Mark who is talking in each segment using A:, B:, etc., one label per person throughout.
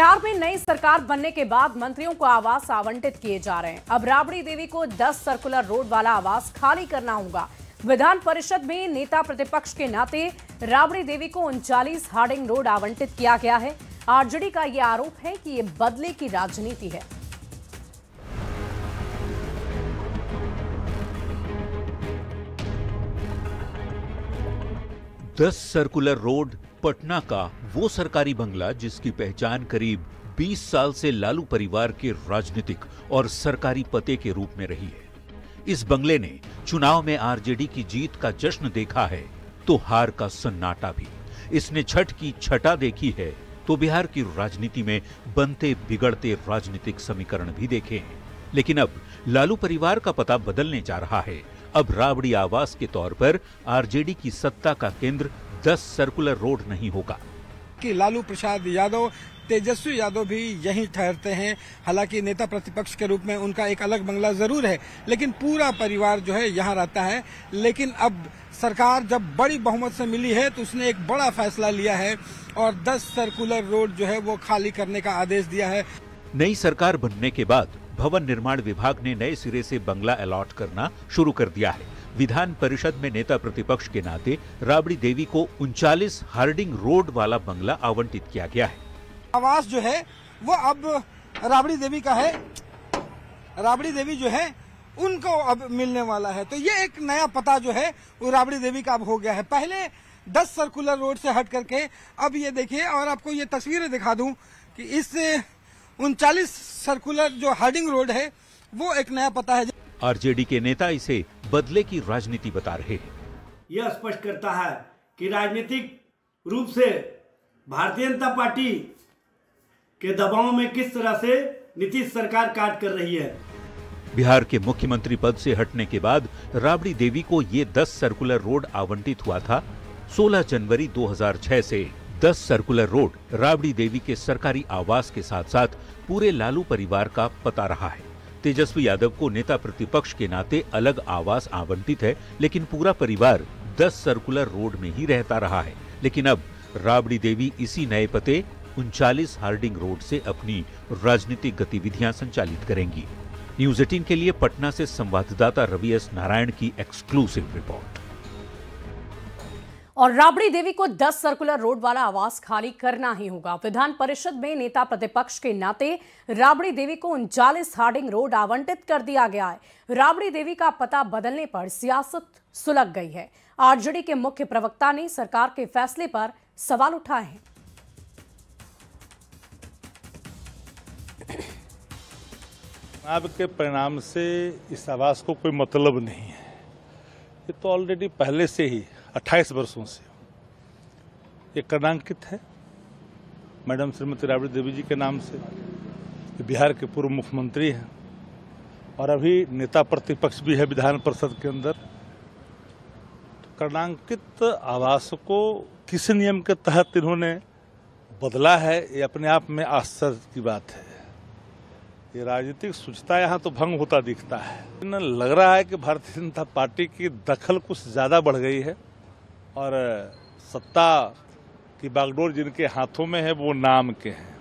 A: बिहार में नई सरकार बनने के बाद मंत्रियों को आवास आवंटित किए जा रहे हैं। अब राबड़ी देवी को 10 सर्कुलर रोड वाला आवास खाली करना होगा। विधान परिषद में नेता प्रतिपक्ष के नाते राबड़ी देवी को 39 हार्डिंग रोड आवंटित किया गया है। आरजेडी का यह आरोप है कि ये बदले की राजनीति है।
B: दस सर्कुलर रोड पटना का वो सरकारी बंगला जिसकी पहचान करीब 20 साल से लालू परिवार के राजनीतिक और सरकारी पते के रूप में रही है। इस बंगले ने चुनाव में आरजेडी की जीत का जश्न देखा है तो हार का सन्नाटा भी। इसने छठ की छटा देखी है तो बिहार की राजनीति में बनते बिगड़ते राजनीतिक समीकरण भी देखे हैं। लेकिन अब लालू परिवार का पता बदलने जा रहा है। अब राबड़ी आवास के तौर पर आरजेडी की सत्ता का केंद्र 10 सर्कुलर रोड नहीं होगा
C: कि लालू प्रसाद यादव, तेजस्वी यादव भी यहीं ठहरते हैं। हालांकि नेता प्रतिपक्ष के रूप में उनका एक अलग बंगला जरूर है, लेकिन पूरा परिवार जो है यहाँ रहता है। लेकिन अब सरकार जब बड़ी बहुमत से मिली है तो उसने एक बड़ा फैसला लिया है और 10 सर्कुलर रोड जो है वो खाली करने का आदेश दिया है।
B: नई सरकार बनने के बाद भवन निर्माण विभाग ने नए सिरे से बंगला अलॉट करना शुरू कर दिया है। विधान परिषद में नेता प्रतिपक्ष के नाते राबड़ी देवी को 39 हार्डिंग रोड वाला बंगला आवंटित किया गया है।
C: आवास जो है वो अब राबड़ी देवी का है। राबड़ी देवी जो है उनको अब मिलने वाला है, तो ये एक नया पता जो है वो राबड़ी देवी का अब हो गया है। पहले 10 सर्कुलर रोड से हट करके अब ये देखिए, और आपको ये तस्वीरें दिखा दूं कि इस 39 सर्कुलर जो हार्डिंग रोड है वो एक नया पता है।
B: आरजेडी के नेता इसे बदले की राजनीति बता रहे हैं।
D: यह स्पष्ट करता है कि राजनीतिक रूप से भारतीय जनता पार्टी के दबाव में किस तरह से नीतीश सरकार कार्य कर रही है।
B: बिहार के मुख्यमंत्री पद से हटने के बाद राबड़ी देवी को ये 10 सर्कुलर रोड आवंटित हुआ था। 16 जनवरी 2006 से 10 सर्कुलर रोड राबड़ी देवी के सरकारी आवास के साथ साथ पूरे लालू परिवार का पता रहा है। तेजस्वी यादव को नेता प्रतिपक्ष के नाते अलग आवास आवंटित है, लेकिन पूरा परिवार 10 सर्कुलर रोड में ही रहता रहा है। लेकिन अब राबड़ी देवी इसी नए पते 39 हार्डिंग रोड से अपनी राजनीतिक गतिविधियां संचालित करेंगी। न्यूज 18 के लिए पटना से संवाददाता रवि एस नारायण की एक्सक्लूसिव रिपोर्ट।
A: और राबड़ी देवी को 10 सर्कुलर रोड वाला आवास खाली करना ही होगा। विधान परिषद में नेता प्रतिपक्ष के नाते राबड़ी देवी को 39 हार्डिंग रोड आवंटित कर दिया गया है। राबड़ी देवी का पता बदलने पर सियासत सुलग गई है। आरजेडी के मुख्य प्रवक्ता ने सरकार के फैसले पर सवाल उठाए हैं।
E: चुनाव के परिणाम से इस आवास को कोई मतलब नहीं है। ये तो ऑलरेडी पहले से ही 28 वर्षों से ये क्रमांकित है मैडम श्रीमती राबड़ी देवी जी के नाम से। ये बिहार के पूर्व मुख्यमंत्री हैं और अभी नेता प्रतिपक्ष भी है विधान परिषद के अंदर। तो क्रमांकित आवास को किस नियम के तहत इन्होंने बदला है, ये अपने आप में आश्चर्य की बात है। ये राजनीतिक शुचिता यहाँ तो भंग होता दिखता है। लग रहा है कि भारतीय जनता पार्टी की दखल कुछ ज्यादा बढ़ गई है और सत्ता की बागडोर जिनके हाथों में है वो नाम के हैं।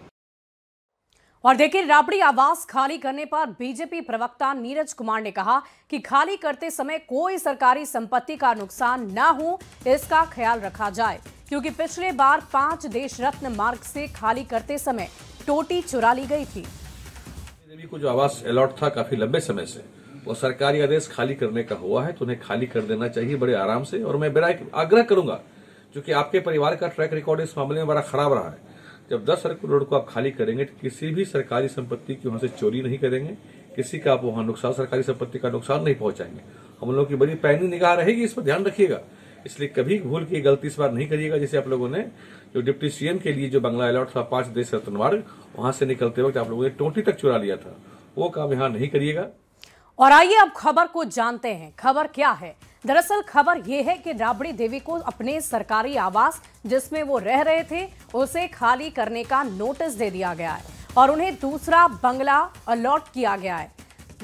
A: और देखिए, राबड़ी आवास खाली करने पर बीजेपी प्रवक्ता नीरज कुमार ने कहा कि खाली करते समय कोई सरकारी संपत्ति का नुकसान न हो, इसका ख्याल रखा जाए, क्योंकि पिछले बार 5 देश रत्न मार्ग से खाली करते समय टोटी चुरा ली गई थी।
F: देवी को जो आवास अलॉट था काफी लंबे समय से, वो सरकारी आदेश खाली करने का हुआ है तो उन्हें खाली कर देना चाहिए बड़े आराम से। और मैं बड़ा आग्रह करूंगा, क्योंकि आपके परिवार का ट्रैक रिकॉर्ड इस मामले में बड़ा खराब रहा है। जब 10 सर्कुलर रोड को आप खाली करेंगे तो किसी भी सरकारी संपत्ति की वहां से चोरी नहीं करेंगे, किसी का आप वहां नुकसान, सरकारी संपत्ति का नुकसान नहीं पहुंचाएंगे। हम लोगों की बड़ी पैनी निगाह रहेगी, इस पर ध्यान रखिएगा। इसलिए कभी भूल की गलती इस बार नहीं करिएगा। जैसे आप लोगों ने जो डिप्टी सीएम के लिए जो बंगला अलॉट था 5 देश रत्न मार्ग, वहां से निकलते वक्त आप लोगों ने टोटी तक चुरा लिया था, वो काम यहाँ नहीं करिएगा।
A: और आइए अब खबर को जानते हैं। खबर क्या है? दरअसल खबर यह है कि राबड़ी देवी को अपने सरकारी आवास जिसमें वो रह रहे थे उसे खाली करने का नोटिस दे दिया गया है और उन्हें दूसरा बंगला अलॉट किया गया है।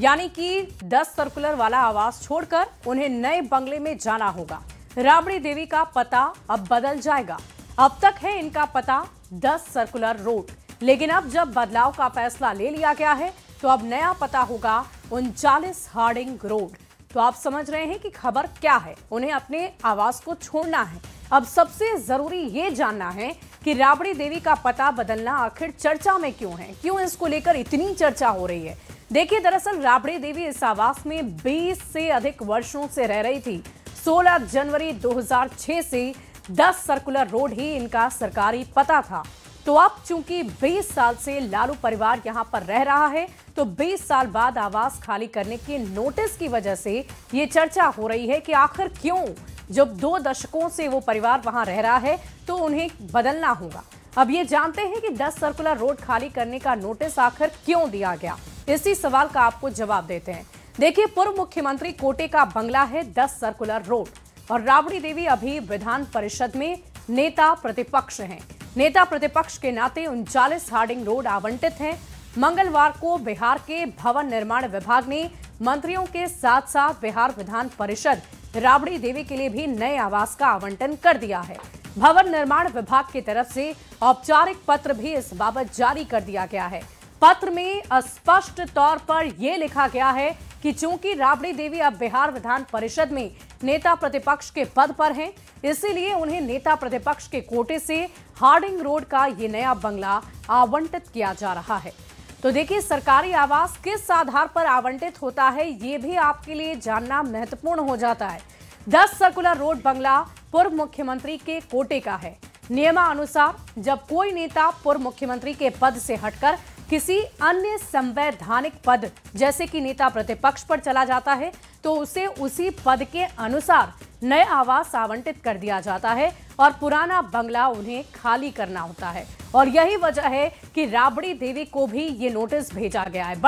A: यानी कि 10 सर्कुलर वाला आवास छोड़कर उन्हें नए बंगले में जाना होगा। राबड़ी देवी का पता अब बदल जाएगा। अब तक है इनका पता 10 सर्कुलर रोड, लेकिन अब जब बदलाव का फैसला ले लिया गया है तो अब नया पता होगा 39 हार्डिंग रोड। तो आप समझ रहे हैं कि खबर क्या है। उन्हें अपने आवास को छोड़ना है। अब सबसे जरूरी ये जानना है कि राबड़ी देवी का पता बदलना आखिर चर्चा में क्यों है, क्यों इसको लेकर इतनी चर्चा हो रही है। देखिए, दरअसल राबड़ी देवी इस आवास में 20 से अधिक वर्षों से रह रही थी। 16 जनवरी 2006 से 10 सर्कुलर रोड ही इनका सरकारी पता था। तो अब चूंकि 20 साल से लालू परिवार यहां पर रह रहा है, तो 20 साल बाद आवास खाली करने के नोटिस की वजह से ये चर्चा हो रही है कि आखिर क्यों, जब 2 दशकों से वो परिवार वहां रह रहा है तो उन्हें बदलना होगा। अब ये जानते हैं कि 10 सर्कुलर रोड खाली करने का नोटिस आखिर क्यों दिया गया। इसी सवाल का आपको जवाब देते हैं। देखिए, पूर्व मुख्यमंत्री कोटे का बंगला है 10 सर्कुलर रोड और राबड़ी देवी अभी विधान परिषद में नेता प्रतिपक्ष हैं। नेता प्रतिपक्ष के नाते 39 हार्डिंग रोड आवंटित हैं। मंगलवार को बिहार के भवन निर्माण विभाग ने मंत्रियों के साथ साथ बिहार विधान परिषद राबड़ी देवी के लिए भी नए आवास का आवंटन कर दिया है। भवन निर्माण विभाग की तरफ से औपचारिक पत्र भी इस बाबत जारी कर दिया गया है। पत्र में स्पष्ट तौर पर यह लिखा गया है कि चूंकि राबड़ी देवी अब बिहार विधान परिषद में नेता प्रतिपक्ष के पद पर हैं, इसीलिए उन्हें नेता प्रतिपक्ष के कोटे से हार्डिंग रोड का ये नया बंगला आवंटित किया जा रहा है। तो देखिए, सरकारी आवास किस आधार पर आवंटित होता है, ये भी आपके लिए जानना महत्वपूर्ण हो जाता है। 10 सर्कुलर रोड बंगला पूर्व मुख्यमंत्री के कोटे का है। नियमानुसार जब कोई नेता पूर्व मुख्यमंत्री के पद से हटकर किसी अन्य संवैधानिक पद जैसे कि नेता प्रतिपक्ष पर चला जाता है, तो उसे उसी पद के अनुसार नए आवास आवंटित कर दिया जाता है और पुराना बंगला उन्हें खाली करना होता है। और यही वजह है कि राबड़ी देवी को भी ये नोटिस भेजा गया है।